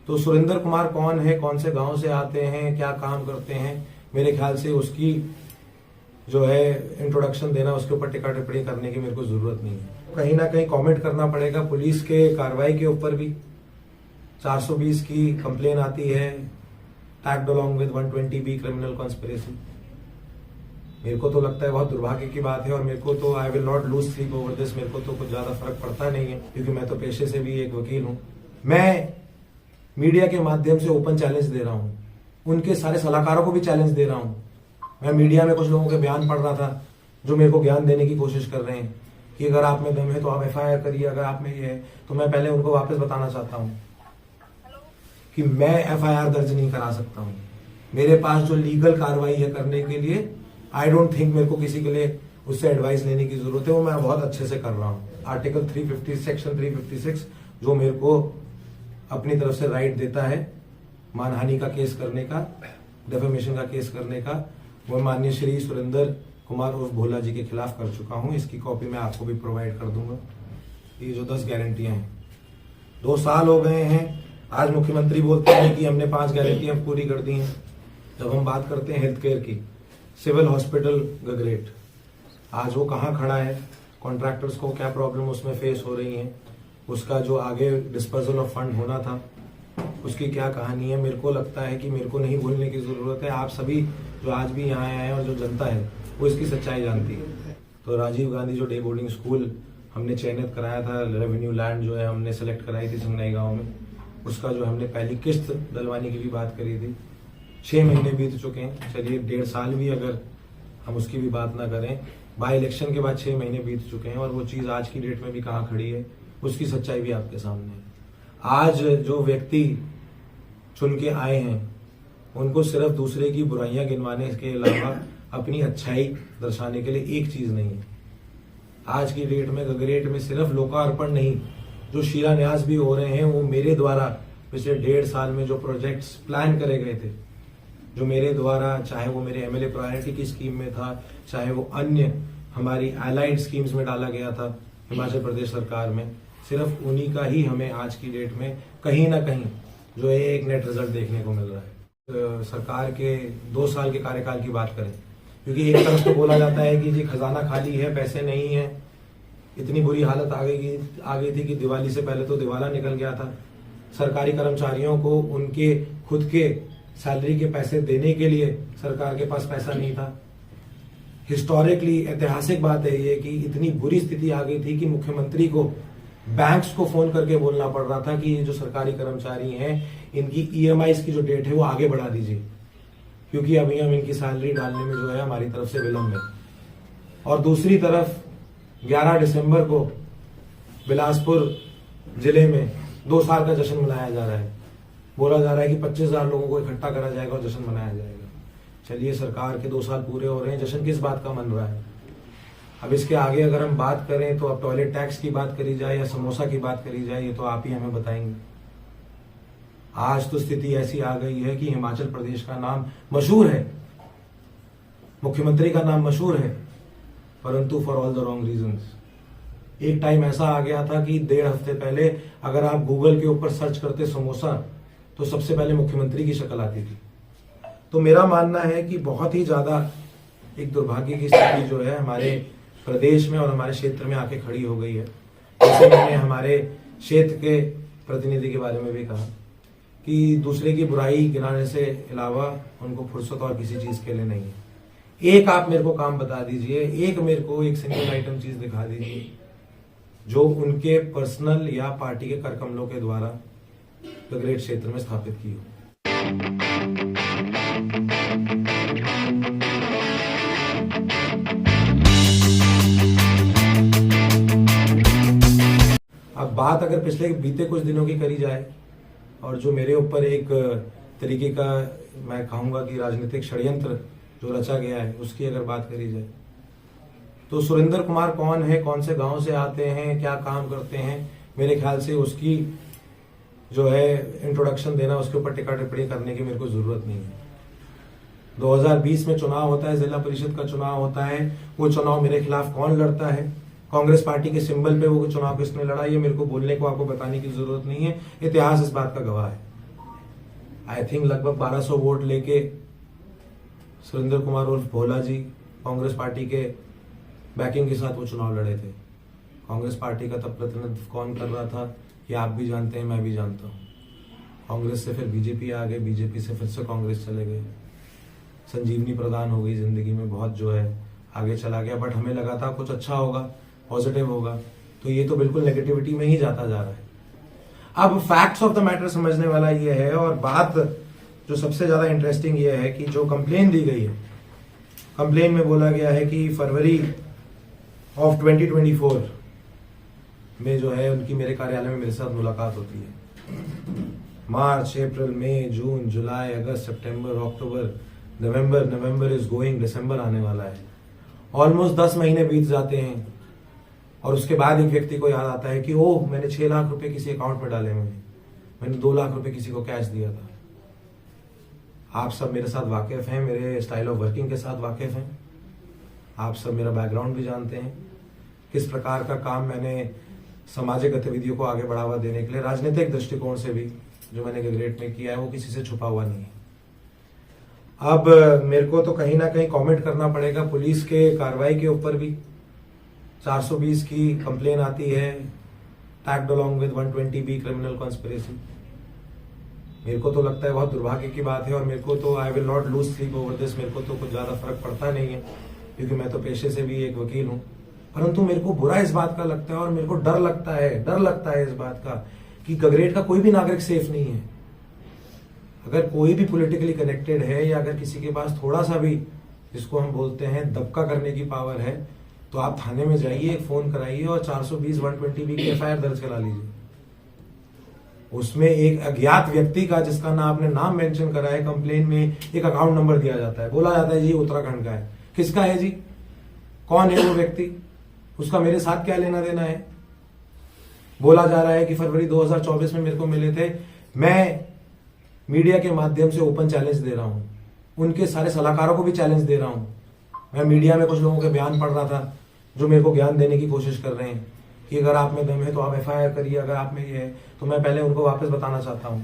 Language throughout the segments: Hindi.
तो सुरेंद्र कुमार कौन है, कौन से गांव से आते हैं, क्या काम करते हैं, मेरे ख्याल से उसकी जो है इंट्रोडक्शन देना, उसके ऊपर टिक्का टिप्पणी करने की मेरे को जरूरत नहीं है। कहीं ना कहीं कमेंट करना पड़ेगा पुलिस के कार्रवाई के ऊपर भी। 420 की कंप्लेन आती है, tagged along with 120B criminal conspiracy. मेरे को तो लगता है बहुत दुर्भाग्य की बात है, और मेरे को तो I will not lose sleep over this. मेरे को तो कुछ ज्यादा फर्क पड़ता नहीं है, क्योंकि मैं तो पेशे से भी एक वकील हूं। मैं मीडिया के माध्यम से ओपन चैलेंज दे रहा हूं, उनके सारे सलाहकारों को भी चैलेंज दे रहा हूं। मैं मीडिया में कुछ लोगों के बयान पढ़ रहा था जो मेरे को ज्ञान देने की कोशिश कर रहे हैं कि अगर आप में दम है तो आप FIR करिए, अगर आप में ये है तो मैं पहले उनको वापस बताना चाहता हूं कि मैं FIR दर्ज नहीं करा सकता हूं। मेरे पास जो लीगल कार्रवाई है करने के लिए, आई डोंट थिंक मेरे को किसी के लिए उससे एडवाइस लेने की जरूरत है, वो मैं बहुत अच्छे से कर रहा हूं। आर्टिकल 350 सेक्शन 356 जो मेरे को अपनी तरफ से राइट देता है मानहानि का केस करने का, डेफेमेशन का केस करने का, वो माननीय श्री सुरेंद्र कुमार उर्फ भोला जी के खिलाफ कर चुका हूं। इसकी कॉपी मैं आपको भी प्रोवाइड कर दूंगा। ये जो 10 गारंटियां हैं, 2 साल हो गए हैं। आज मुख्यमंत्री बोलते हैं कि हमने 5 गारंटियां पूरी कर दी हैं। जब हम बात करते हैं हेल्थ केयर की, सिविल हॉस्पिटल गगरेट, आज वो कहाँ खड़ा है, कॉन्ट्रैक्टर्स को क्या प्रॉब्लम उसमें फेस हो रही है, उसका जो आगे डिस्पर्सल ऑफ फंड होना था उसकी क्या कहानी है। मेरे को लगता है कि मेरे को नहीं भूलने की जरूरत है। आप सभी जो आज भी यहाँ आए हैं और जो जनता है वो इसकी सच्चाई जानती है। तो राजीव गांधी जो डे बोर्डिंग स्कूल हमने चयनित कराया था, रेवेन्यू लैंड जो है हमने सेलेक्ट कराई थी संगनाई गांव में, उसका जो हमने पहली किस्त डलवाने की भी बात करी थी। 6 महीने बीत चुके हैं। चलिए 1.5 साल भी अगर हम उसकी भी बात ना करें, बाई इलेक्शन के बाद 6 महीने बीत चुके हैं और वो चीज आज की डेट में भी कहाँ खड़ी है, उसकी सच्चाई भी आपके सामने है। आज जो व्यक्ति चुन के आए हैं उनको सिर्फ दूसरे की बुराइयां गिनवाने के अलावा अपनी अच्छाई दर्शाने के लिए एक चीज नहीं है। आज की डेट में गगरेट में सिर्फ लोकार्पण नहीं, जो शिलान्यास भी हो रहे हैं वो मेरे द्वारा पिछले 1.5 साल में जो प्रोजेक्ट्स प्लान करे गए थे, जो मेरे द्वारा, चाहे वो मेरे MLA प्रायोरिटी की स्कीम में था, चाहे वो अन्य हमारी एलाइड स्कीम्स में डाला गया था हिमाचल प्रदेश सरकार में, सिर्फ उन्हीं का ही हमें आज की डेट में कहीं ना कहीं जो है एक नेट रिजल्ट देखने को मिल रहा है। सरकार के 2 साल के कार्यकाल की बात करें, क्योंकि एक तरफ तो बोला जाता है कि जी खजाना खाली है, पैसे नहीं है, इतनी बुरी हालत आ गई थी कि दिवाली से पहले तो दिवाला निकल गया था। सरकारी कर्मचारियों को उनके खुद के सैलरी के पैसे देने के लिए सरकार के पास पैसा नहीं था। हिस्टोरिकली ऐतिहासिक बात है ये कि इतनी बुरी स्थिति आ गई थी कि मुख्यमंत्री को बैंक्स को फोन करके बोलना पड़ रहा था कि ये जो सरकारी कर्मचारी हैं इनकी EMIs की जो डेट है वो आगे बढ़ा दीजिए, क्योंकि अभी हम इनकी सैलरी डालने में जो है हमारी तरफ से विलंब है। और दूसरी तरफ 11 दिसंबर को बिलासपुर जिले में 2 साल का जश्न मनाया जा रहा है। बोला जा रहा है कि 25,000 लोगों को इकट्ठा करा जाएगा और जश्न मनाया जाएगा। चलिए, सरकार के 2 साल पूरे हो रहे हैं, जश्न किस बात का मन रहा है। अब इसके आगे अगर हम बात करें तो अब टॉयलेट टैक्स की बात करी जाए या समोसा की बात करी जाए, ये तो आप ही हमें बताएंगे। आज तो स्थिति ऐसी आ गई है कि हिमाचल प्रदेश का नाम मशहूर है, मुख्यमंत्री का नाम मशहूर है, परंतु for all the wrong reasons. एक टाइम ऐसा आ गया था कि 1.5 हफ्ते पहले अगर आप गूगल के ऊपर सर्च करते समोसा तो सबसे पहले मुख्यमंत्री की शक्ल आती थी। तो मेरा मानना है कि बहुत ही ज्यादा एक दुर्भाग्य की स्थिति जो है हमारे प्रदेश में और हमारे क्षेत्र में आके खड़ी हो गई है। जैसे मैंने हमारे क्षेत्र के प्रतिनिधि के बारे में भी कहा कि दूसरे की बुराई गिनाने से अलावा उनको फुर्सत और किसी चीज के लिए नहीं है। एक आप मेरे को काम बता दीजिए, एक मेरे को एक सिंगल आइटम चीज दिखा दीजिए जो उनके पर्सनल या पार्टी के करकमलों के द्वारा गगरेट क्षेत्र में स्थापित की हो। अब बात अगर पिछले बीते कुछ दिनों की करी जाए और जो मेरे ऊपर एक तरीके का मैं कहूंगा कि राजनीतिक षड्यंत्र जो रचा गया है उसकी अगर बात करी जाए, तो सुरेंद्र कुमार कौन है, कौन से गांव से आते हैं, क्या काम करते हैं, मेरे ख्याल से उसकी जो है इंट्रोडक्शन देना, उसके ऊपर टिक्का टिप्पणी करने की मेरे को जरूरत नहीं है। 2020 में चुनाव होता है, जिला परिषद का चुनाव होता है, वो चुनाव मेरे खिलाफ कौन लड़ता है, कांग्रेस पार्टी के सिंबल पे वो चुनाव किसने लड़ा, ये मेरे को बोलने को आपको बताने की जरूरत नहीं है। इतिहास इस बात का गवाह है। आई थिंक लगभग 1200 वोट लेके सुरेंद्र कुमार उर्फ भोला जी कांग्रेस पार्टी के बैकिंग के साथ वो चुनाव लड़े थे। कांग्रेस पार्टी का तब प्रतिनिधित्व कौन कर रहा था ये आप भी जानते हैं, मैं भी जानता हूँ। कांग्रेस से फिर बीजेपी आ गए, बीजेपी से फिर से कांग्रेस चले गए, संजीवनी प्रदान हो गई जिंदगी में, बहुत जो है आगे चला गया। बट हमें लगा था कुछ अच्छा होगा, पॉजिटिव होगा, तो ये तो बिल्कुल नेगेटिविटी में ही जाता जा रहा है। अब फैक्ट्स ऑफ द मैटर समझने वाला ये है, और बात जो सबसे ज्यादा इंटरेस्टिंग ये है कि जो कंप्लेन दी गई है, कंप्लेन में बोला गया है कि फरवरी ऑफ 2024 में जो है उनकी मेरे कार्यालय में मेरे साथ मुलाकात होती है। मार्च, अप्रैल, मई, जून, जुलाई, अगस्त, सितंबर, अक्टूबर, नवंबर इज गोइंग, दिसंबर आने वाला है। ऑलमोस्ट 10 महीने बीत जाते हैं और उसके बाद एक व्यक्ति को याद आता है कि ओह, मैंने 6 लाख रुपए किसी अकाउंट में डाले हुए हैं, मैंने 2 लाख रुपए किसी को कैश दिया था। आप सब मेरे साथ वाकिफ हैं, मेरे स्टाइल ऑफ वर्किंग के साथ वाकिफ हैं, आप सब मेरा बैकग्राउंड भी जानते हैं, किस प्रकार का काम मैंने सामाजिक गतिविधियों को आगे बढ़ावा देने के लिए राजनीतिक दृष्टिकोण से भी जो मैंने ग्रेट में किया है वो किसी से छुपा हुआ नहीं है। अब मेरे को तो कहीं ना कहीं कमेंट करना पड़ेगा पुलिस के कार्रवाई के ऊपर भी। 420 की कंप्लेन आती है, tagged along with 120B criminal conspiracy. मेरे को तो लगता है बहुत दुर्भाग्य की बात है, और मेरे को तो I will not lose sleep over this. मेरे को तो कुछ ज्यादा फर्क पड़ता नहीं है क्योंकि मैं तो पेशे से भी एक वकील हूं, परंतु मेरे को बुरा इस बात का लगता है और मेरे को डर लगता है इस बात का कि गगरेट का कोई भी नागरिक सेफ नहीं है। अगर कोई भी पॉलिटिकली कनेक्टेड है या अगर किसी के पास थोड़ा सा भी, जिसको हम बोलते हैं, दबका करने की पावर है, तो आप थाने में जाइए, एक फोन कराइए और 420 120B की FIR दर्ज करा लीजिए। उसमें एक अज्ञात व्यक्ति का, जिसका ना आपने नाम मेंशन करा है कंप्लेन में, एक अकाउंट नंबर दिया जाता है, बोला जाता है जी उत्तराखंड का है। किसका है जी? कौन है वो व्यक्ति? उसका मेरे साथ क्या लेना देना है? बोला जा रहा है कि फरवरी 2024 में मेरे को मिले थे। मैं मीडिया के माध्यम से ओपन चैलेंज दे रहा हूं, उनके सारे सलाहकारों को भी चैलेंज दे रहा हूं। मैं मीडिया में कुछ लोगों के बयान पढ़ रहा था जो मेरे को ज्ञान देने की कोशिश कर रहे हैं कि अगर आप में दम है तो आप FIR करिए, अगर आप में ये है तो मैं पहले उनको वापस बताना चाहता हूं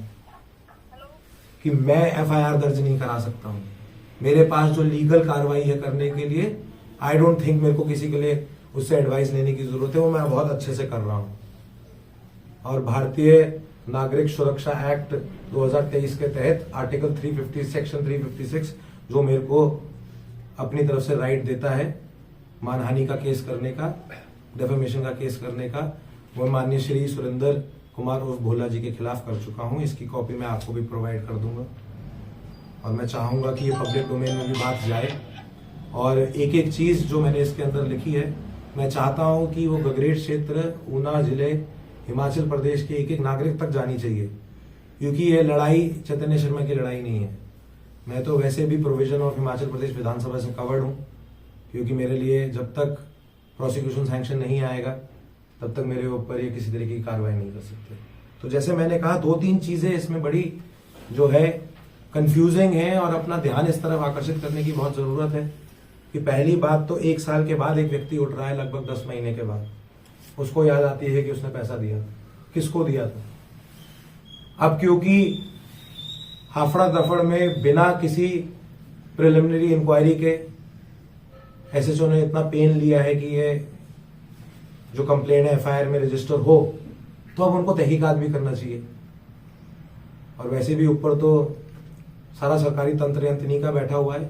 कि मैं FIR दर्ज नहीं करा सकता हूं। मेरे पास जो लीगल कार्रवाई है करने के लिए, आई डोंट थिंक मेरे को किसी के लिए उससे एडवाइस लेने की जरूरत है, वो मैं बहुत अच्छे से कर रहा हूं। और भारतीय नागरिक सुरक्षा एक्ट 2023 के तहत आर्टिकल 350 सेक्शन 356 जो मेरे को अपनी तरफ से राइट देता है मानहानि का केस करने का, डेफेमेशन का केस करने का, वो माननीय श्री सुरेंद्र कुमार उर्फ भोला जी के खिलाफ कर चुका हूं। इसकी कॉपी मैं आपको भी प्रोवाइड कर दूंगा और मैं चाहूंगा कि ये पब्लिक डोमेन में भी बात जाए। और एक एक चीज जो मैंने इसके अंदर लिखी है, मैं चाहता हूं कि वो गगरेट क्षेत्र, ऊना जिले, हिमाचल प्रदेश के एक एक नागरिक तक जानी चाहिए, क्योंकि ये लड़ाई चैतन्य शर्मा की लड़ाई नहीं है। मैं तो वैसे भी प्रोविजन ऑफ हिमाचल प्रदेश विधानसभा से कवर्ड हूं, क्योंकि मेरे लिए जब तक प्रोसिक्यूशन सैंक्शन नहीं आएगा तब तक मेरे ऊपर ये किसी तरीके की कार्रवाई नहीं कर सकते। तो जैसे मैंने कहा, 2-3 चीजें इसमें बड़ी जो है कंफ्यूजिंग है और अपना ध्यान इस तरफ आकर्षित करने की बहुत जरूरत है कि पहली बात तो 1 साल के बाद एक व्यक्ति उठ रहा है, लगभग 10 महीने के बाद उसको याद आती है कि उसने पैसा दिया, किसको दिया था। अब क्योंकि हाफड़ा दफड़ में बिना किसी प्रिलिमिनरी इंक्वायरी के SHO ने इतना पेन लिया है कि ये जो कंप्लेंट है FIR में रजिस्टर हो, तो अब उनको तहकीकात भी करना चाहिए। और वैसे भी ऊपर तो सारा सरकारी तंत्र यंत्रनी का बैठा हुआ है,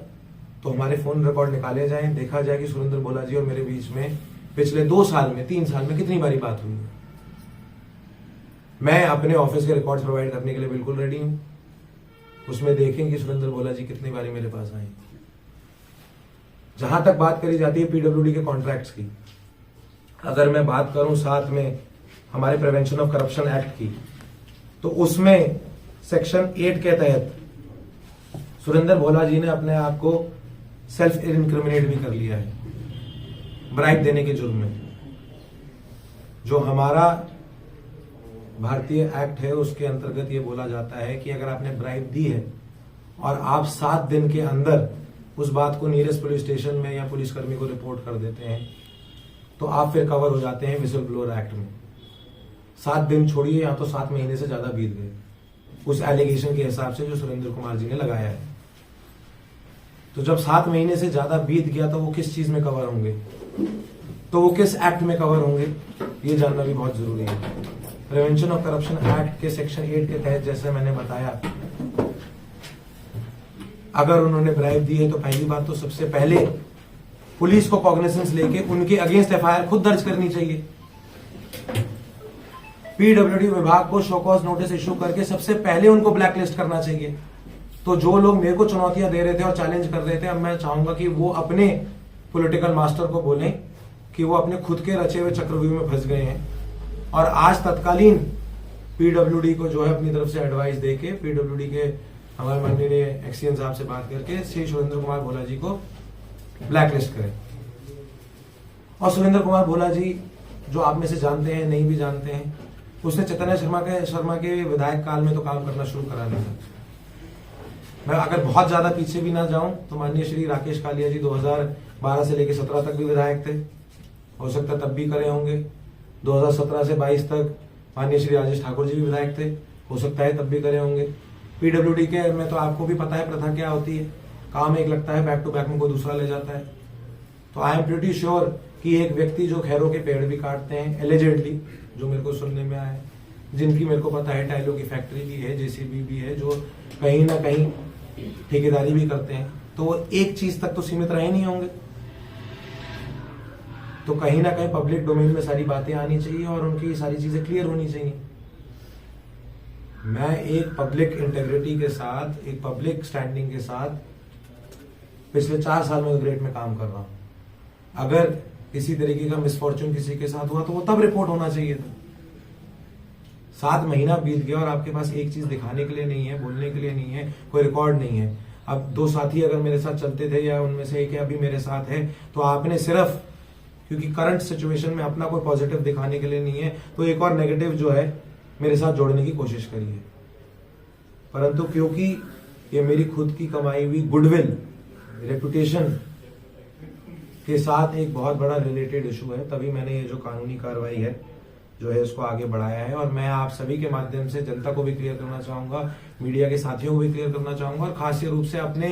तो हमारे फोन रिकॉर्ड निकाले जाएं, देखा जाए कि सुरेंद्र भोला जी और मेरे बीच में पिछले 2 साल में, 3 साल में कितनी बारी बात हुई है। मैं अपने ऑफिस के रिकॉर्ड्स प्रोवाइड करने के लिए बिल्कुल रेडी हूं। उसमें देखें कि सुरेंद्र भोला जी कितनी बारी मेरे पास आए। जहां तक बात करी जाती है PWD के कॉन्ट्रैक्ट्स की, अगर मैं बात करूं साथ में हमारे प्रिवेंशन ऑफ करप्शन एक्ट की, तो उसमें सेक्शन 8 के तहत सुरेंद्र भोला जी ने अपने आप को सेल्फ इनक्रिमिनेट भी कर लिया है ब्राइब देने के जुर्म में। जो हमारा भारतीय एक्ट है उसके अंतर्गत ये बोला जाता है कि अगर आपने ब्राइब दी है और आप 7 दिन के अंदर उस बात को नियरेस्ट पुलिस स्टेशन में या पुलिसकर्मी को रिपोर्ट कर देते हैं, तो आप फिर कवर हो जाते हैं विसल ब्लोअर एक्ट में। 7 दिन छोड़िए, यहां तो 7 महीने से ज्यादा बीत गए। उस एलिगेशन के हिसाब से जो सुरेंद्र कुमार जी ने लगाया है। तो जब 7 महीने से ज्यादा बीत गया तो वो किस चीज में कवर होंगे, तो वो किस एक्ट में कवर होंगे, ये जानना भी बहुत जरूरी है। प्रिवेंशन ऑफ करप्शन एक्ट के सेक्शन 8 के तहत जैसे मैंने बताया, अगर उन्होंने ब्राइब दी है तो पहली बात तो सबसे पहले पुलिस को कॉग्निजेंस लेके उनके अगेंस्ट एफआईआर खुद दर्ज करनी चाहिए। पीडब्ल्यूडी विभाग को शो कॉज नोटिस इश्यू करके सबसे पहले उनको ब्लैकलिस्ट करना चाहिए। तो जो लोग मेरे को चुनौतियां दे रहे थे और चैलेंज कर रहे थे, अब मैं चाहूंगा कि वो अपने पॉलिटिकल मास्टर को बोलें कि वो अपने खुद के रचे हुए चक्रव्यूह में फंस गए हैं। और आज तत्कालीन पीडब्ल्यूडी को जो है अपनी तरफ से एडवाइस देके पीडब्ल्यूडी के हमारे माननीय एक्सीएन साहब से बात करके श्री सुरेंद्र कुमार भोला जी को ब्लैकलिस्ट करें। और सुरेंद्र कुमार भोला जी जो आप में से जानते हैं, नहीं भी जानते हैं, उसने चैतन्य शर्मा के विधायक काल में तो काम करना शुरू करा नहीं था। मैं अगर बहुत ज्यादा पीछे भी ना जाऊं तो माननीय श्री राकेश कालिया जी 2012 से लेकर 17 तक भी विधायक थे, हो सकता तब भी करे होंगे। 2017 से 22 तक माननीय श्री राजेश ठाकुर जी भी विधायक थे, हो सकता है तब भी करे होंगे। पीडब्ल्यूडी के में तो आपको भी पता है प्रथा क्या होती है, काम एक लगता है, बैक टू बैक में कोई दूसरा ले जाता है। तो आई एम प्रीटी श्योर कि एक व्यक्ति जो खैरों के पेड़ भी काटते हैं एलिजेडली, जो मेरे को सुनने में आया है, जिनकी मेरे को पता है टाइलों की फैक्ट्री भी है, जेसीबी भी है, जो कहीं ना कहीं ठेकेदारी भी करते हैं, तो वो एक चीज तक तो सीमित रहे नहीं होंगे। तो कहीं ना कहीं पब्लिक डोमेन में सारी बातें आनी चाहिए और उनकी सारी चीजें क्लियर होनी चाहिए। मैं एक पब्लिक इंटेग्रिटी के साथ, एक पब्लिक स्टैंडिंग के साथ पिछले 4 साल में ग्रेट में काम कर रहा हूं। अगर किसी तरीके का मिसफॉर्चून किसी के साथ हुआ तो वो तब रिपोर्ट होना चाहिए था। 7 महीना बीत गया और आपके पास एक चीज दिखाने के लिए नहीं है, बोलने के लिए नहीं है, कोई रिकॉर्ड नहीं है। अब 2 साथी अगर मेरे साथ चलते थे या उनमें से एक अभी मेरे साथ है, तो आपने सिर्फ क्योंकि करंट सिचुएशन में अपना कोई पॉजिटिव दिखाने के लिए नहीं है, तो एक और नेगेटिव जो है मेरे साथ जोड़ने की कोशिश करी है। परंतु क्योंकि ये मेरी खुद की कमाई हुई गुडविल, रेपुटेशन के साथ एक बहुत बड़ा रिलेटेड इशू है, तभी मैंने ये जो कानूनी कार्रवाई है जो है इसको आगे बढ़ाया है। और मैं आप सभी के माध्यम से जनता को भी क्लियर करना चाहूंगा, मीडिया के साथियों को भी क्लियर करना चाहूंगा और खास रूप से अपने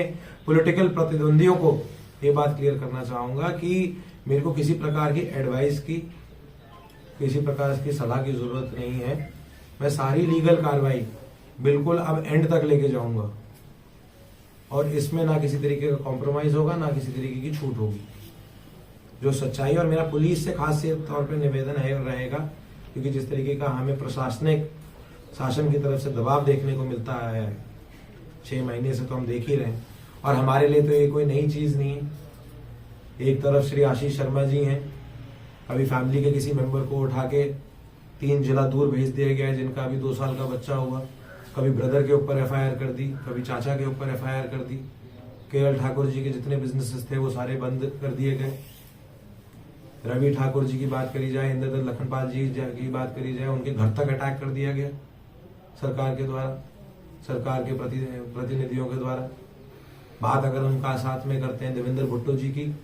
पॉलिटिकल प्रतिद्वंदियों को ये बात क्लियर करना चाहूंगा कि मेरे को किसी प्रकार की एडवाइस की, किसी प्रकार की सलाह की जरूरत नहीं है। मैं सारी लीगल कार्रवाई बिल्कुल अब एंड तक लेके जाऊंगा और इसमें ना किसी तरीके का कॉम्प्रोमाइज होगा, ना किसी तरीके की छूट होगी। जो सच्चाई, और मेरा पुलिस से खास तौर पे निवेदन है रहेगा, क्योंकि जिस तरीके का हमें प्रशासनिक शासन की तरफ से दबाव देखने को मिलता है 6 महीने से, तो हम देख ही रहे हैं। और हमारे लिए तो ये कोई नई चीज नहीं है। एक तरफ श्री आशीष शर्मा जी हैं, अभी फैमिली के किसी मेंबर को उठा के 3 जिला दूर भेज दिया गया है, जिनका अभी 2 साल का बच्चा हुआ। कभी ब्रदर के ऊपर एफआईआर कर दी, कभी चाचा के ऊपर एफआईआर कर दी। केएल ठाकुर जी के जितने बिजनेसेस थे वो सारे बंद कर दिए गए। रवि ठाकुर जी की बात करी जाए, इंद्रदत्त लखनपाल जी की बात करी जाए, उनके घर तक अटैक कर दिया गया सरकार के द्वारा, सरकार के प्रतिनिधियों के द्वारा। बात अगर उनका साथ में करते हैं देवेंद्र भुट्टो जी की,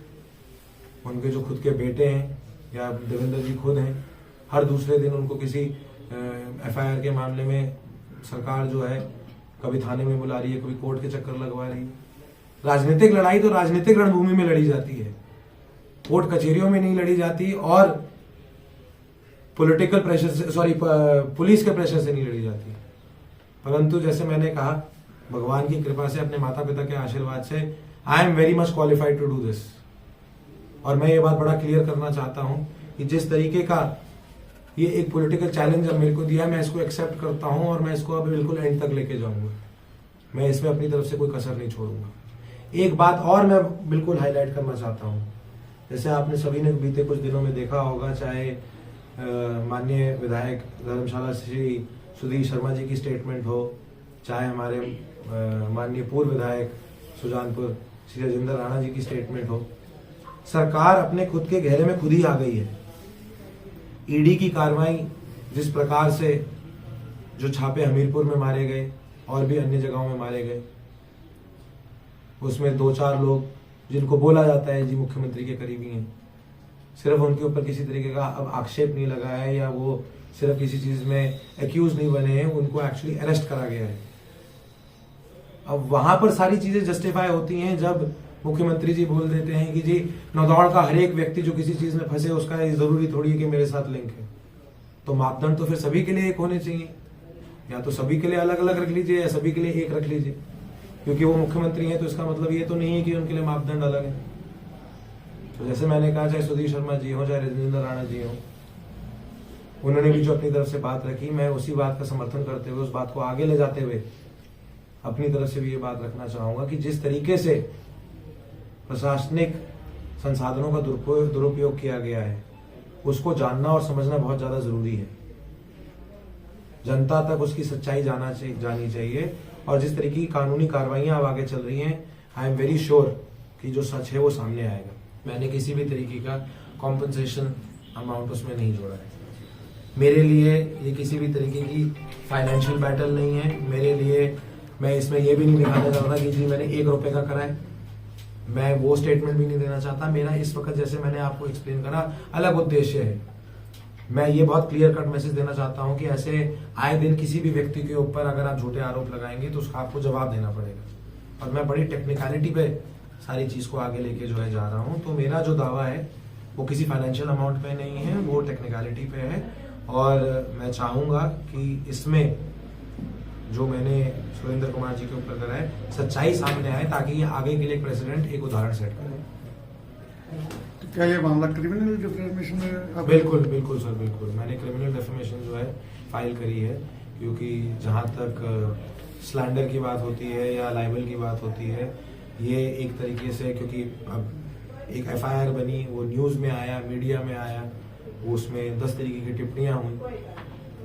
उनके जो खुद के बेटे हैं या देवेंद्र जी खुद हैं, हर दूसरे दिन उनको किसी एफआईआर के मामले में सरकार जो है कभी थाने में बुला रही है, कभी कोर्ट के चक्कर लगवा रही है। राजनीतिक लड़ाई तो राजनीतिक रणभूमि में लड़ी जाती है, कोर्ट कचहरियों में नहीं लड़ी जाती और पॉलिटिकल प्रेशर से, पुलिस के प्रेशर से नहीं लड़ी जाती। परंतु जैसे मैंने कहा, भगवान की कृपा से, अपने माता पिता के आशीर्वाद से I am very much qualified to do this. और मैं ये बात बड़ा क्लियर करना चाहता हूं कि जिस तरीके का ये एक पॉलिटिकल चैलेंज मेरे को दिया, मैं इसको एक्सेप्ट करता हूं और मैं इसको अभी बिल्कुल एंड तक लेके जाऊंगा। मैं इसमें अपनी तरफ से कोई कसर नहीं छोड़ूंगा। एक बात और मैं बिल्कुल हाईलाइट करना चाहता हूं, जैसे आपने सभी ने बीते कुछ दिनों में देखा होगा, चाहे माननीय विधायक धर्मशाला श्री सुधीर शर्मा जी की स्टेटमेंट हो, चाहे हमारे माननीय पूर्व विधायक सुजानपुर श्री राजेंद्र राणा जी की स्टेटमेंट हो, सरकार अपने खुद के घेरे में खुद ही आ गई है। ईडी की कार्रवाई जिस प्रकार से जो छापे हमीरपुर में मारे गए और भी अन्य जगहों में मारे गए, उसमें 2-4 लोग जिनको बोला जाता है जी मुख्यमंत्री के करीबी हैं, सिर्फ उनके ऊपर किसी तरीके का अब आक्षेप नहीं लगा है या वो सिर्फ किसी चीज में एक्यूज नहीं बने हैं, उनको एक्चुअली अरेस्ट करा गया है। अब वहां पर सारी चीजें जस्टिफाई होती हैं जब मुख्यमंत्री जी बोल देते हैं कि जी नौदौड़ का हर एक व्यक्ति जो किसी चीज में फंसे उसका ये जरूरी थोड़ी है कि मेरे साथ लिंक है। तो मापदंड तो फिर सभी के लिए एक होने चाहिए, या तो सभी के लिए अलग अलग रख लीजिए या सभी के लिए एक रख लीजिए। क्योंकि वो मुख्यमंत्री हैं तो इसका मतलब ये तो नहीं है कि उनके लिए मापदंड अलग है। तो जैसे मैंने कहा, चाहे सुधीर शर्मा जी हो चाहे राजेंद्र राणा जी हो, उन्होंने भी जो अपनी तरफ से बात रखी, मैं उसी बात का समर्थन करते हुए, उस बात को आगे ले जाते हुए अपनी तरफ से भी ये बात रखना चाहूंगा कि जिस तरीके से प्रशासनिक संसाधनों का दुरुपयोग किया गया है उसको जानना और समझना बहुत ज्यादा जरूरी है। जनता तक उसकी सच्चाई जानी चाहिए, और जिस तरीके की कानूनी कार्रवाइयां अब आगे चल रही हैं, आई एम वेरी श्योर कि जो सच है वो सामने आएगा। मैंने किसी भी तरीके का कॉम्पनसेशन अमाउंट उसमें नहीं जोड़ा है। मेरे लिए ये किसी भी तरीके की फाइनेंशियल बैटल नहीं है। मेरे लिए, मैं इसमें ये भी नहीं दिखाना चाहता कि जी मैंने 1 रुपए का करा है, मैं वो स्टेटमेंट भी नहीं देना चाहता। मेरा इस वक्त, जैसे मैंने आपको एक्सप्लेन करा, अलग उद्देश्य है। मैं ये बहुत क्लियर कट मैसेज देना चाहता हूं कि ऐसे आए दिन किसी भी व्यक्ति के ऊपर अगर आप झूठे आरोप लगाएंगे तो उसका आपको जवाब देना पड़ेगा। और मैं बड़ी टेक्निकलिटी पे सारी चीज को आगे लेके जो है जा रहा हूं। तो मेरा जो दावा है वो किसी फाइनेंशियल अमाउंट पे नहीं है, वो टेक्निकलिटी पे है। और मैं चाहूंगा कि इसमें जो मैंने सुरेंद्र कुमार जी के ऊपर करा है, सच्चाई सामने आए ताकि ये आगे के लिए प्रेसिडेंट एक उदाहरण सेट करे। तो क्या ये मामला क्रिमिनल डिफेमेशन में? बिल्कुल बिल्कुल सर, बिल्कुल। मैंने क्रिमिनल डिफेमेशन जो है फाइल करी है, क्योंकि जहां तक स्लैंडर की बात होती है या लाइबल की बात होती है, ये एक तरीके से, क्योंकि अब एक एफआईआर बनी, वो न्यूज में आया, मीडिया में आया, उसमें 10 तरीके की टिप्पणियां हुई,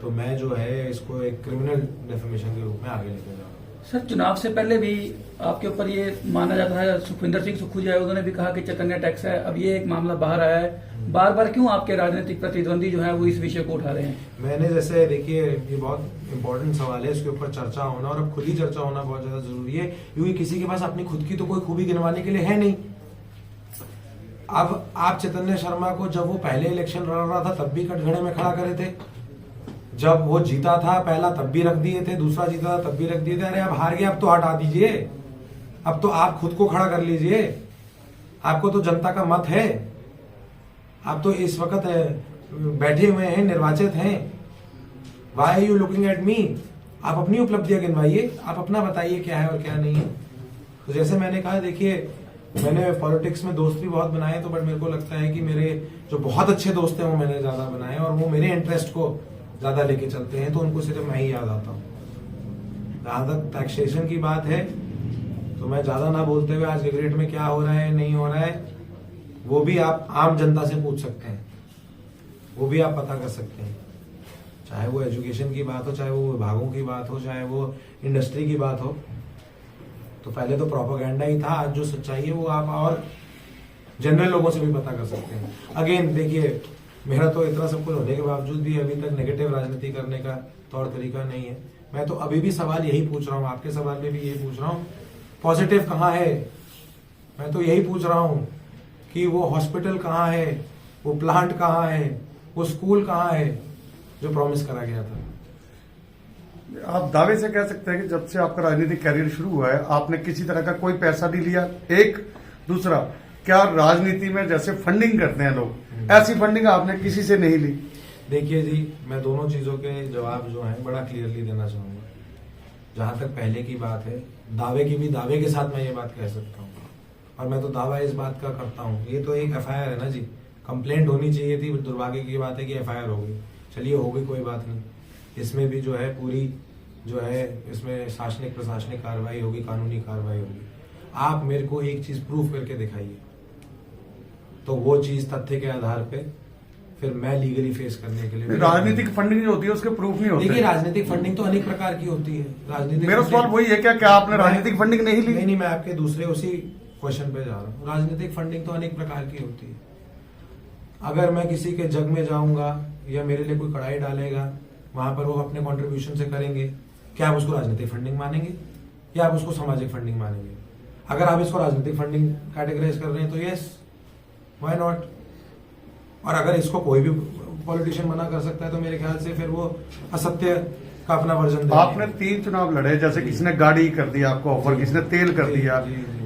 तो मैं जो है इसको एक क्रिमिनल डेफेमेशन के रूप में आगे लेके जा रहा हूँ। सर, चुनाव से पहले भी आपके ऊपर ये माना जाता है, सुखविंदर सिंह सुक्खू जी आए, उन्होंने भी कहा कि चैतन्य टैक्स है। अब ये एक मामला बाहर आया है, बार बार क्यों आपके राजनीतिक प्रतिद्वंदी जो है वो इस विषय को उठा रहे हैं? मैंने, जैसे देखिए, ये बहुत इंपॉर्टेंट सवाल है, इसके ऊपर चर्चा होना, और अब खुद ही चर्चा होना बहुत ज्यादा जरूरी है, क्योंकि किसी के पास अपनी खुद की तो कोई खूबी गिनवाने के लिए है नहीं। अब आप चैतन्य शर्मा को जब वो पहले इलेक्शन लड़ रहा था तब भी कटघरे में खड़ा करे थे, जब वो जीता था पहला तब भी रख दिए थे, दूसरा जीता था तब भी रख दिए थे। अरे अब हार गए, अब तो हटा दीजिए, अब तो आप खुद को खड़ा कर लीजिए। आपको तो जनता का मत है, आप तो इस वक्त बैठे हुए हैं, निर्वाचित हैं। Why are you looking at me? आप अपनी उपलब्धियां गिनवाइए, आप अपना बताइए क्या है और क्या नहीं है। तो जैसे मैंने कहा, देखिए, मैंने पॉलिटिक्स में दोस्त भी बहुत बनाए, तो बट मेरे को लगता है कि मेरे जो बहुत अच्छे दोस्त हैं वो मैंने ज्यादा बनाए, और वो मेरे इंटरेस्ट को ज्यादा लेके चलते हैं, तो उनको सिर्फ मैं ही याद आता हूँ। जहां तक टैक्सेशन की बात है, तो मैं ज्यादा ना बोलते हुए, आज रिग्रेट में क्या हो रहा है नहीं हो रहा है वो भी आप आम जनता से पूछ सकते हैं, वो भी आप पता कर सकते हैं। चाहे वो एजुकेशन की बात हो, चाहे वो विभागों की बात हो, चाहे वो इंडस्ट्री की बात हो। तो पहले तो प्रोपेगेंडा ही था, आज जो सच्चाई है वो आप और जनरल लोगों से भी पता कर सकते हैं। अगेन देखिए, मेरा तो इतना सब कुछ होने के बावजूद भी अभी तक नेगेटिव राजनीति करने का तौर तरीका नहीं है। मैं तो अभी भी सवाल यही पूछ रहा हूँ, आपके सवाल में भी यही पूछ रहा हूँ, पॉजिटिव कहाँ है? मैं तो यही पूछ रहा हूँ कि वो हॉस्पिटल कहाँ है, वो प्लांट कहाँ है, वो स्कूल कहाँ है जो प्रॉमिस करा गया था। आप दावे से कह सकते हैं कि जब से आपका राजनीतिक कैरियर शुरू हुआ है आपने किसी तरह का कोई पैसा नहीं लिया? एक दूसरा, क्या राजनीति में जैसे फंडिंग करते हैं लोग, ऐसी फंडिंग आपने किसी से नहीं ली? देखिए जी, मैं दोनों चीजों के जवाब जो हैं बड़ा क्लियरली देना चाहूंगा। जहां तक पहले की बात है, दावे की भी, दावे के साथ मैं ये बात कह सकता हूँ, और मैं तो दावा इस बात का करता हूँ, ये तो एक एफआईआर है ना जी, कंप्लेंट होनी चाहिए थी, दुर्भाग्य की बात है कि एफआईआर हो गई। चलिए, हो गई, कोई बात नहीं। इसमें भी जो है पूरी जो है इसमें शासनिक प्रशासनिक कार्रवाई होगी, कानूनी कार्रवाई होगी। आप मेरे को एक चीज प्रूफ करके दिखाइए, तो वो चीज तथ्य के आधार पे फिर मैं लीगली फेस करने के लिए। राजनीतिक फंडिंग जो होती है उसके प्रूफ नहीं होते। देखिए, राजनीतिक फंडिंग तो अनेक प्रकार की होती है। राजनीतिक, मेरा सवाल वही है, क्या आपने राजनीतिक फंडिंग नहीं ली? नहीं, मैं आपके दूसरे उसी क्वेश्चन पे जा रहा हूँ। राजनीतिक फंडिंग तो अनेक प्रकार की होती है। अगर मैं किसी के जग में जाऊंगा या मेरे लिए कोई कढ़ाई डालेगा, वहां पर वो अपने कॉन्ट्रीब्यूशन से करेंगे, क्या आप उसको राजनीतिक फंडिंग मानेंगे या आप उसको सामाजिक फंडिंग मानेंगे? अगर आप इसको राजनीतिक फंडिंग कैटेगराइज कर रहे हैं तो यस, व्हाई नॉट। और अगर इसको कोई भी पॉलिटिशियन मना कर सकता है तो मेरे ख्याल से फिर वो असत्य का अपना वर्जन दे आपने 3 चुनाव लड़े, जैसे किसी ने गाड़ी कर दिया आपको ऑफर, किसी ने तेल कर दिया,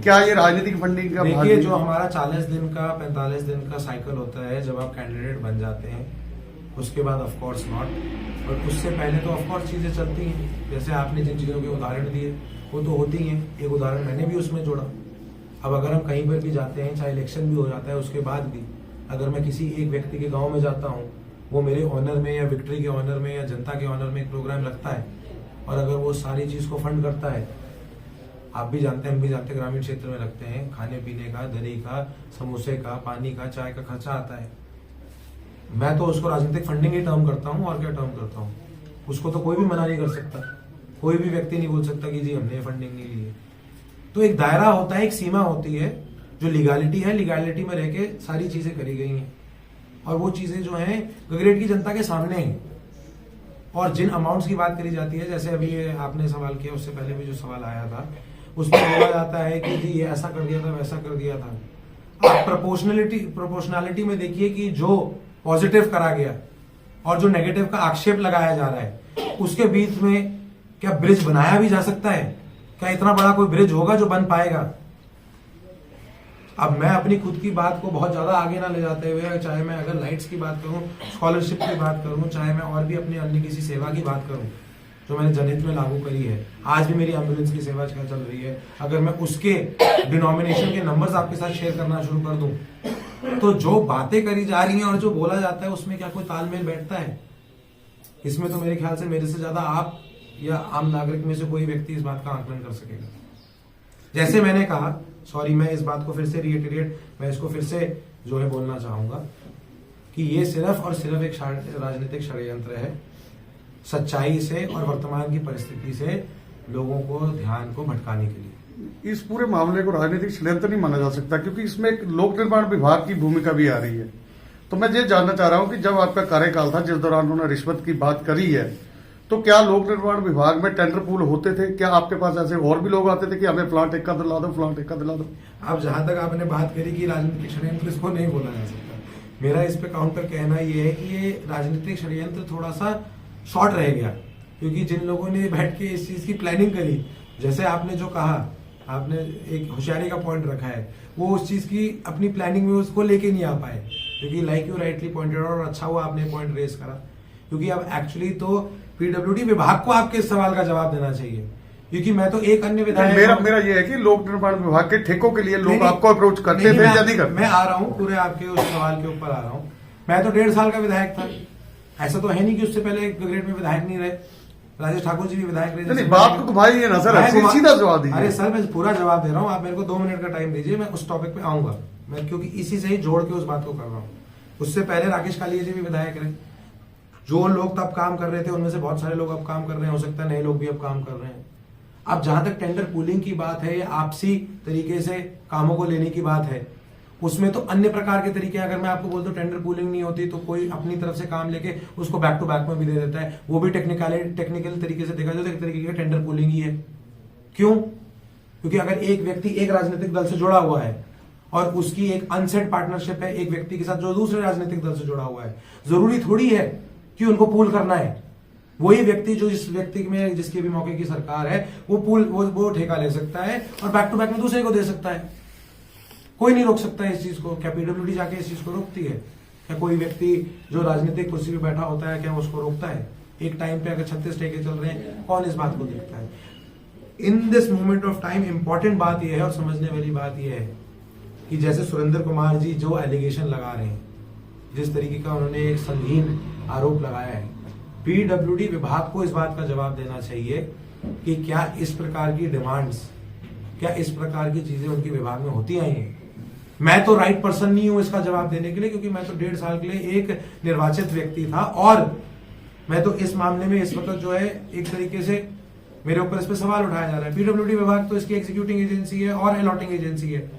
क्या ये राजनीतिक फंडिंग का भाग देखिए, नहीं? जो हमारा 40 दिन का 45 दिन का साइकिल होता है जब आप कैंडिडेट बन जाते हैं, उसके बाद ऑफ कोर्स नॉट, और उससे पहले तो ऑफ कोर्स चीजें चलती हैं। जैसे आपने जिन चीजों के उदाहरण दिए वो तो होती हैं, एक उदाहरण मैंने भी उसमें जोड़ा। अब अगर हम कहीं पर भी जाते हैं, चाहे इलेक्शन भी हो जाता है, उसके बाद भी अगर मैं किसी एक व्यक्ति के गांव में जाता हूं, वो मेरे ऑनर में या विक्ट्री के ऑनर में या जनता के ऑनर में एक प्रोग्राम रखता है, और अगर वो सारी चीज को फंड करता है, आप भी जानते हैं, हम भी जानते हैं, ग्रामीण क्षेत्र में रखते हैं, खाने पीने का, दही का, समोसे का, पानी का, चाय का खर्चा आता है, मैं तो उसको राजनीतिक फंडिंग ही टर्म करता हूँ। और क्या टर्म करता हूँ? उसको तो कोई भी मना नहीं कर सकता, कोई भी व्यक्ति नहीं बोल सकता कि जी हमने फंडिंग नहीं ली है। तो एक दायरा होता है, एक सीमा होती है, जो लीगैलिटी है, लीगैलिटी में रह के सारी चीजें करी गई हैं, और वो चीजें जो हैं गगरेट की जनता के सामने हैं। और जिन अमाउंट्स की बात करी जाती है, जैसे अभी ये आपने सवाल किया, उससे पहले भी जो सवाल आया था, उसमें बोला जाता है कि जी ये ऐसा कर दिया था, वैसा कर दिया था। आप प्रोपोर्शनैलिटी में देखिए कि जो पॉजिटिव करा गया और जो नेगेटिव का आक्षेप लगाया जा रहा है, उसके बीच में क्या ब्रिज बनाया भी जा सकता है? क्या इतना बड़ा कोई ब्रिज होगा जो बन पाएगा? अब मैं अपनी खुद की बात को बहुत ज्यादा आगे ना ले जाते हुए, चाहे मैं अगर लाइट्स की बात करूं, स्कॉलरशिप की बात करूं, चाहे मैं और भी अपनी अन्य किसी सेवा की बात करूं जो मैंने जनहित में लागू करी है, आज भी मेरी एम्बुलेंस की सेवा चल रही है, अगर मैं उसके डिनोमिनेशन के नंबर्स आपके साथ शेयर करना शुरू कर दूं, तो जो बातें करी जा रही हैं और जो बोला जाता है, उसमें क्या कोई तालमेल बैठता है? इसमें तो मेरे ख्याल से मेरे से ज्यादा आप या आम नागरिक में से कोई व्यक्ति इस बात का आकलन कर सकेगा। जैसे मैंने कहा, सॉरी, मैं इस बात को फिर से रिएटरेट, मैं इसको फिर से जो है बोलना चाहूंगा कि ये सिर्फ और सिर्फ एक राजनीतिक षड्यंत्र है, सच्चाई से और वर्तमान की परिस्थिति से लोगों को ध्यान को भटकाने के लिए। इस पूरे मामले को राजनीतिक षड्यंत्र नहीं माना जा सकता, क्योंकि इसमें एक लोक निर्माण विभाग की भूमिका भी आ रही है। तो मैं ये जानना चाह रहा हूं कि जब आपका कार्यकाल था, जिस दौरान उन्होंने रिश्वत की बात करी है, तो क्या लोक निर्माण विभाग में टेंडर पूल होते थे? क्या आपके पास ऐसे और भी लोग आते थे कि हमें प्लांट एक का दिला दो, प्लांट एक का दिला दो? अब जहां तक आपने बात करी कि राजनीतिक षड्यंत्र, इसको नहीं बोला जा सकता। मेरा इस पे काउंटर कहना ये है कि ये राजनीतिक षड्यंत्र थोड़ा सा शॉर्ट रह गया, क्योंकि जिन लोगों ने बैठ के इस चीज की प्लानिंग करी, जैसे आपने जो कहा, आपने एक होशियारी का पॉइंट रखा है, वो उस चीज की अपनी प्लानिंग में उसको लेके नहीं आ पाए, क्योंकि like you rightly pointed out, और अच्छा हुआ आपने पॉइंट रेज करा, क्योंकि अब एक्चुअली तो पीडब्ल्यूडी विभाग को आपके इस सवाल का जवाब देना चाहिए, क्योंकि मैं तो एक अन्य विधायक, मेरा ये है कि लोक निर्माण विभाग के ठेकों के लिए लोग आपको अप्रोच करते थे या नहीं करते? मैं आ रहा हूँ पूरे आपके उस सवाल के ऊपर आ रहा हूँ। मैं तो 1.5 साल का विधायक था, ऐसा तो है नहीं कि उससे पहले गगरेट में विधायक नहीं रहे। राजेश ठाकुर जी भी विधायक रहे। नहीं, बात को घुमाइए ना सर, सीधा जवाब दीजिए। अरे सर, मैं पूरा जवाब दे रहा हूँ, आप मेरे को 2 मिनट का टाइम दीजिए, मैं उस टॉपिक पे आऊंगा, मैं क्योंकि इसी से ही जोड़ के उस बात को कर रहा हूँ। उससे पहले राकेश कालिया जी भी विधायक रहे। जो लोग तब काम कर रहे थे उनमें से बहुत सारे लोग अब काम कर रहे हैं, हो सकता है नए लोग भी अब काम कर रहे हैं। अब जहां तक टेंडर पूलिंग की बात है या आपसी तरीके से कामों को लेने की बात है, उसमें तो अन्य प्रकार के तरीके, अगर मैं आपको बोल दूं टेंडर पूलिंग नहीं होती तो कोई अपनी तरफ से काम लेके उसको बैक टू बैक में भी दे देता है, वो भी टेक्निकल तरीके से देखा जाए तो एक तरीके का टेंडर पूलिंग ही है। क्यों? क्योंकि अगर एक व्यक्ति एक राजनीतिक दल से जुड़ा हुआ है और उसकी एक अनसेट पार्टनरशिप है एक व्यक्ति के साथ जो दूसरे राजनीतिक दल से जुड़ा हुआ है, जरूरी थोड़ी है कि उनको पूल करना है। वही व्यक्ति जो जिस व्यक्ति में जिसके भी मौके की सरकार है, वो ठेका ले सकता है और बैक टू बैक में दूसरे को दे सकता है। कोई नहीं रोक सकता है इस चीज को। क्या पीडब्ल्यूडी जाके इस चीज को रोकती है? क्या कोई व्यक्ति जो राजनीतिक कुर्सी पे बैठा होता है, क्या उसको रोकता है? एक टाइम पे अगर 36 ठेके चल रहे हैं, कौन इस बात को देखता है? In this moment of time important बात यह है और समझने वाली बात यह है कि जैसे सुरेंद्र कुमार जी जो एलिगेशन लगा रहे हैं, जिस तरीके का उन्होंने एक संगीन आरोप लगाया है, पीडब्ल्यूडी विभाग को इस बात का जवाब देना चाहिए कि क्या इस प्रकार की डिमांड्स, क्या इस प्रकार की चीजें उनके विभाग में होती आई हैं? मैं तो राइट पर्सन नहीं हूं इसका जवाब देने के लिए, क्योंकि मैं तो 1.5 साल के लिए एक निर्वाचित व्यक्ति था और मैं तो इस मामले में इस वक्त जो है एक तरीके से मेरे ऊपर इस पर सवाल उठाया जा रहा है। पीडब्ल्यूडी विभाग तो इसकी एग्जीक्यूटिंग एजेंसी है और अलॉटिंग एजेंसी है।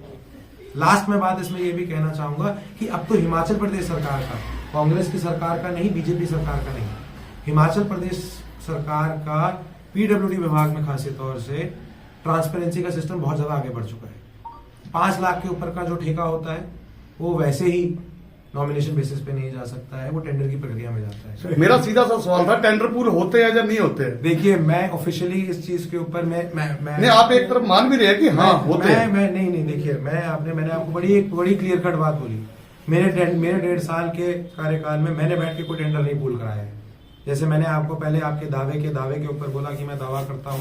लास्ट में बात इसमें यह भी कहना चाहूंगा कि अब तो हिमाचल प्रदेश सरकार का, कांग्रेस की सरकार का नहीं, बीजेपी सरकार का नहीं, हिमाचल प्रदेश सरकार का पीडब्ल्यूडी विभाग में खासी तौर से ट्रांसपेरेंसी का सिस्टम बहुत ज्यादा आगे बढ़ चुका है। 5 लाख के ऊपर का जो ठेका होता है वो वैसे ही नॉमिनेशन बेसिस पे नहीं जा सकता है, वो टेंडर की प्रक्रिया में जाता है। मेरा सीधा सा सवाल था, टेंडर पूल होते हैं या नहीं होते हैं? देखिए, मैं ऑफिशियली इस चीज के ऊपर मैं नहीं, आप एक तरफ मान भी रहे हैं कि हाँ होते हैं। मैं नहीं, देखिए, मैंने आपको बड़ी क्लियर कट बात बोली। मेरे 1.5 साल के कार्यकाल में मैंने बैठ के कोई टेंडर नहीं पूल कराया है। जैसे मैंने आपको पहले आपके दावे के ऊपर बोला कि मैं दावा करता हूं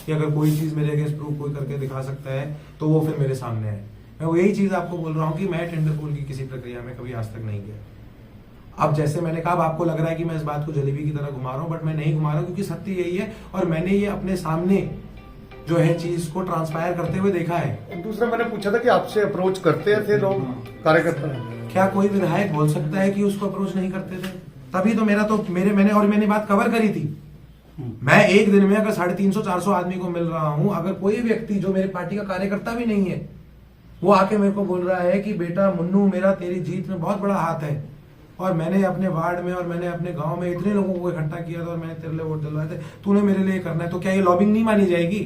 कि अगर कोई चीज मेरे अगेंस्ट प्रूव कोई करके दिखा सकता है तो वो फिर मेरे सामने है। मैं वो यही चीज आपको बोल रहा हूं कि मैं टेंडर पूल की किसी प्रक्रिया में कभी आज तक नहीं गया। अब जैसे मैंने कहा, अब आपको लग रहा है कि मैं इस बात को जलेबी की तरह घुमा रहा हूं, बट मैं नहीं घुमा रहा हूं, क्योंकि सत्य यही है और मैंने ये अपने सामने जो है चीज को ट्रांसपायर करते हुए देखा है। दूसरा मैंने पूछा था कि आपसे अप्रोच करते थे लोग, कार्यकर्ता? क्या कोई विधायक बोल सकता है कि उसको अप्रोच नहीं करते थे? तभी तो मैंने बात कवर करी थी। मैं एक दिन में अगर 350-400 आदमी को मिल रहा हूं, अगर कोई व्यक्ति जो मेरे पार्टी का कार्यकर्ता भी नहीं है वो आके मेरे को बोल रहा है कि बेटा मुन्नू, मेरा तेरी जीत में बहुत बड़ा हाथ है और मैंने अपने वार्ड में और मैंने अपने गांव में इतने लोगों को इकट्ठा किया था और मैंने तेरे लिए वोट दिलवाए थे, तूने मेरे लिए करना है, तो क्या ये लॉबिंग नहीं मानी जाएगी?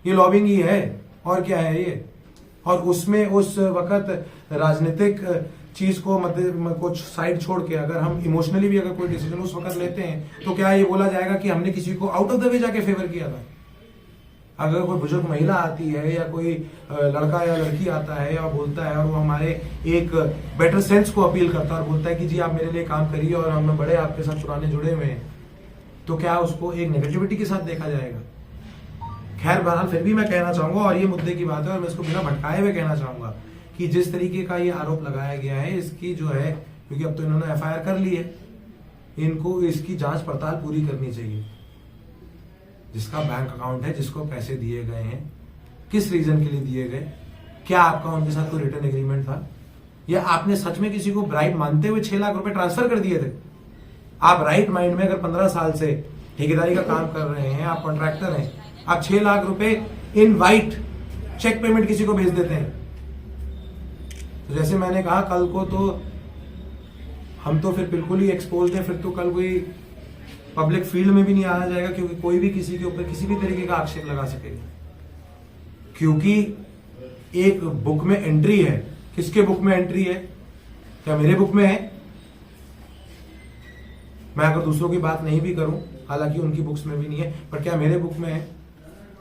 ये लॉबिंग ही है और क्या है ये? और उसमें उस वक्त राजनीतिक चीज को कुछ साइड छोड़ के अगर हम इमोशनली भी अगर कोई डिसीजन उस वक्त लेते हैं तो क्या ये बोला जाएगा कि हमने किसी को आउट ऑफ द वे जाके फेवर किया था? अगर कोई बुजुर्ग महिला आती है या कोई लड़का या लड़की आता है और बोलता है और वो हमारे एक बेटर सेंस को अपील करता है और बोलता है कि जी आप मेरे लिए काम करिए और हम बड़े आपके साथ पुराने जुड़े हुए हैं, तो क्या उसको एक नेगेटिविटी के साथ देखा जाएगा? खैर, बहरहाल फिर भी मैं कहना चाहूंगा, और ये मुद्दे की बात है और मैं इसको बिना भटकाए हुए कहना चाहूंगा कि जिस तरीके का ये आरोप लगाया गया है, इसकी जो है, क्योंकि अब तो इन्होंने एफआईआर कर ली है, इनको इसकी जांच पड़ताल पूरी करनी चाहिए। जिसका बैंक अकाउंट है, जिसको पैसे दिए गए हैं, किस रीजन के लिए दिए गए, क्या आपका उनके साथ कोई रिटर्न एग्रीमेंट था, या आपने सच में किसी को ब्राइब मानते हुए 6 लाख रुपए ट्रांसफर कर दिए थे? आप राइट माइंड में अगर 15 साल से ठेकेदारी का काम कर रहे हैं, आप कॉन्ट्रैक्टर हैं, आप 6 लाख रुपए इन वाइट चेक पेमेंट किसी को भेज देते हैं, तो जैसे मैंने कहा, कल को तो हम तो फिर बिल्कुल ही एक्सपोज्ड हैं। फिर तो कल कोई पब्लिक फील्ड में भी नहीं आना जाएगा, क्योंकि कोई भी किसी के ऊपर किसी भी तरीके का आक्षेप लगा सकेगा, क्योंकि एक बुक में एंट्री है। किसके बुक में एंट्री है? क्या मेरे बुक में है? मैं अगर दूसरों की बात नहीं भी करूं, हालांकि उनकी बुक्स में भी नहीं है, पर क्या मेरे बुक में है?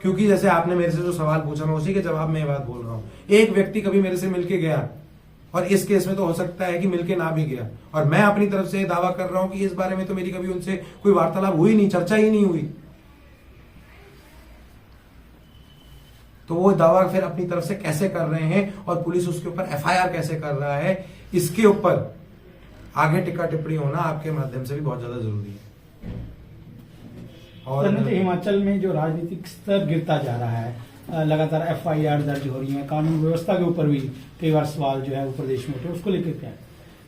क्योंकि जैसे आपने मेरे से जो सवाल पूछा, मैं उसी के जवाब में ये बात बोल रहा हूं। एक व्यक्ति कभी मेरे से मिलके गया, और इस केस में तो हो सकता है कि मिलके ना भी गया, और मैं अपनी तरफ से दावा कर रहा हूं कि इस बारे में तो मेरी कभी उनसे कोई वार्तालाप हुई नहीं, चर्चा ही नहीं हुई, तो वो दावा फिर अपनी तरफ से कैसे कर रहे हैं और पुलिस उसके ऊपर एफआईआर कैसे कर रहा है, इसके ऊपर आगे टिक्का टिप्पणी होना आपके माध्यम से भी बहुत ज्यादा जरूरी है। और हिमाचल में जो राजनीतिक स्तर गिरता जा रहा है, लगातार एफआईआर दर्ज हो रही है, कानून व्यवस्था के ऊपर भी कई बार सवाल जो है वो प्रदेश में उठे, उसको लेकर क्या है?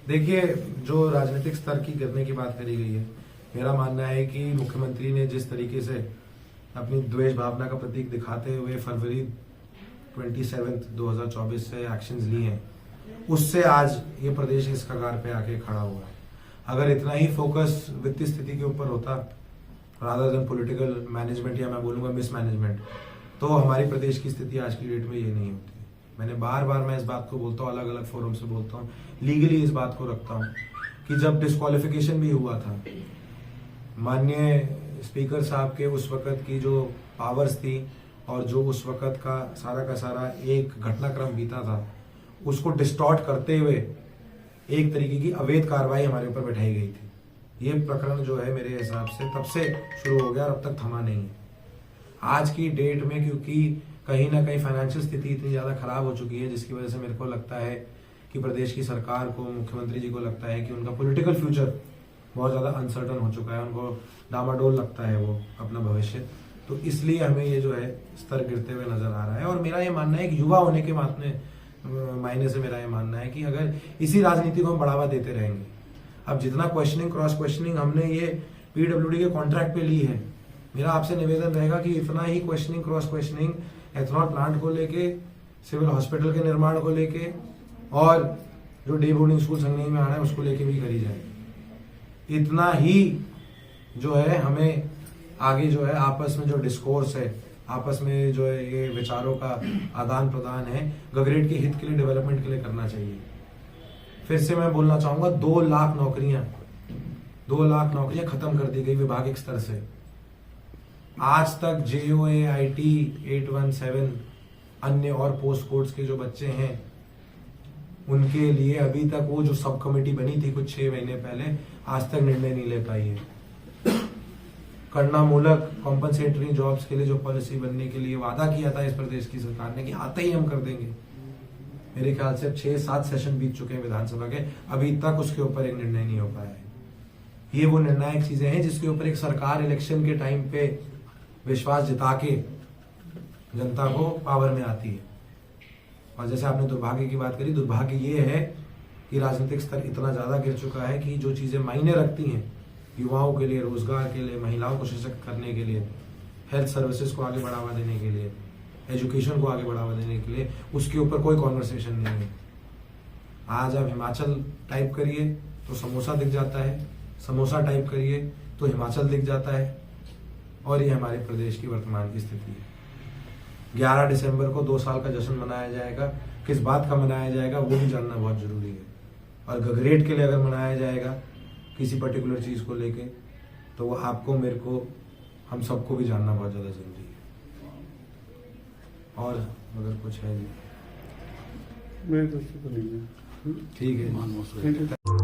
देखिए, जो राजनीतिक स्तर की गिरने की बात करी गई है, मेरा मानना है कि मुख्यमंत्री ने जिस तरीके से अपनी द्वेष भावना का प्रतीक दिखाते हुए फरवरी 27 2024 से एक्शंस लिए हैं, उससे आज ये प्रदेश इस कगार पे आके खड़ा हुआ है। अगर इतना ही फोकस वित्तीय स्थिति के ऊपर होता रादर देन पॉलिटिकल मैनेजमेंट, या मैं बोलूंगा मिसमैनेजमेंट, तो हमारी प्रदेश की स्थिति आज की डेट में ये नहीं होती। मैंने बार बार मैं इस बात को बोलता हूँ, अलग अलग फोरम से बोलता हूँ, लीगली इस बात को रखता हूँ कि जब डिस्क्वालिफिकेशन भी हुआ था, माननीय स्पीकर साहब के उस वक्त की जो पावर्स थी और जो उस वक्त का सारा एक घटनाक्रम बीता था, उसको डिस्टॉर्ट करते हुए एक तरीके की अवैध कार्रवाई हमारे ऊपर बैठाई गई थी। ये प्रकरण जो है मेरे हिसाब से तब से शुरू हो गया और अब तक थमा नहीं है। आज की डेट में क्योंकि कहीं ना कहीं फाइनेंशियल स्थिति इतनी ज्यादा खराब हो चुकी है, जिसकी वजह से मेरे को लगता है कि प्रदेश की सरकार को, मुख्यमंत्री जी को लगता है कि उनका पॉलिटिकल फ्यूचर बहुत ज्यादा अनसर्टन हो चुका है, उनको डामाडोल लगता है वो अपना भविष्य, तो इसलिए हमें ये जो है स्तर गिरते हुए नजर आ रहा है। और मेरा ये मानना है कि युवा होने के मायने से मेरा ये मानना है कि अगर इसी राजनीति को हम बढ़ावा देते रहेंगे, अब जितना क्वेश्चनिंग क्रॉस क्वेश्चनिंग हमने ये पीडब्ल्यूडी के कॉन्ट्रैक्ट पे ली है, मेरा आपसे निवेदन रहेगा कि इतना ही questioning cross questioning ethanol plant को लेके, सिविल हॉस्पिटल के निर्माण को लेके, और जो डे बोर्डिंग स्कूल संगनी में आना है उसको लेके भी करी जाए। इतना ही जो है हमें आगे जो है आपस में जो डिस्कोर्स है, आपस में जो है ये विचारों का आदान प्रदान है, गगरेट के हित के लिए, डेवलपमेंट के लिए करना चाहिए। फिर से मैं बोलना चाहूंगा 2 लाख नौकरियां खत्म कर दी गई विभागिक स्तर से। आज तक JOA, IT 817 अन्य और पोस्ट कोड्स के जो बच्चे हैं उनके लिए अभी तक वो जो सब कमेटी बनी थी कुछ 6 महीने पहले, आज तक निर्णय नहीं ले पाई है। करना मूलक कॉम्पनसेटरी जॉब्स के लिए जो पॉलिसी बनने के लिए वादा किया था इस प्रदेश की सरकार ने कि आते ही हम कर देंगे, मेरे ख्याल से 6-7 सेशन बीत चुके हैं विधानसभा के, अभी तक उसके ऊपर एक निर्णय नहीं हो पाया है। ये वो निर्णायक चीजें हैं जिसके ऊपर एक सरकार इलेक्शन के टाइम पे विश्वास जिता के जनता को पावर में आती है। और जैसे आपने दुर्भाग्य की बात करी, दुर्भाग्य ये है कि राजनीतिक स्तर इतना ज्यादा गिर चुका है कि जो चीजें मायने रखती हैं युवाओं के लिए, रोजगार के लिए, महिलाओं को सशक्त करने के लिए, हेल्थ सर्विसेज को आगे बढ़ावा देने के लिए, एजुकेशन को आगे बढ़ावा देने के लिए, उसके ऊपर कोई कॉन्वर्सेशन नहीं है। आज आप हिमाचल टाइप करिए तो समोसा दिख जाता है, समोसा टाइप करिए तो हिमाचल दिख जाता है, और ये हमारे प्रदेश की वर्तमान की स्थिति है। 11 दिसंबर को 2 साल का जश्न मनाया जाएगा, किस बात का मनाया जाएगा वो भी जानना बहुत जरूरी है। और गगरेट के लिए अगर मनाया जाएगा किसी पर्टिकुलर चीज को लेके, तो वो आपको, मेरे को, हम सबको भी जानना बहुत ज्यादा जरूरी है। और अगर कुछ है जी, मेरे दोस्तों को नहीं है। ठीक है।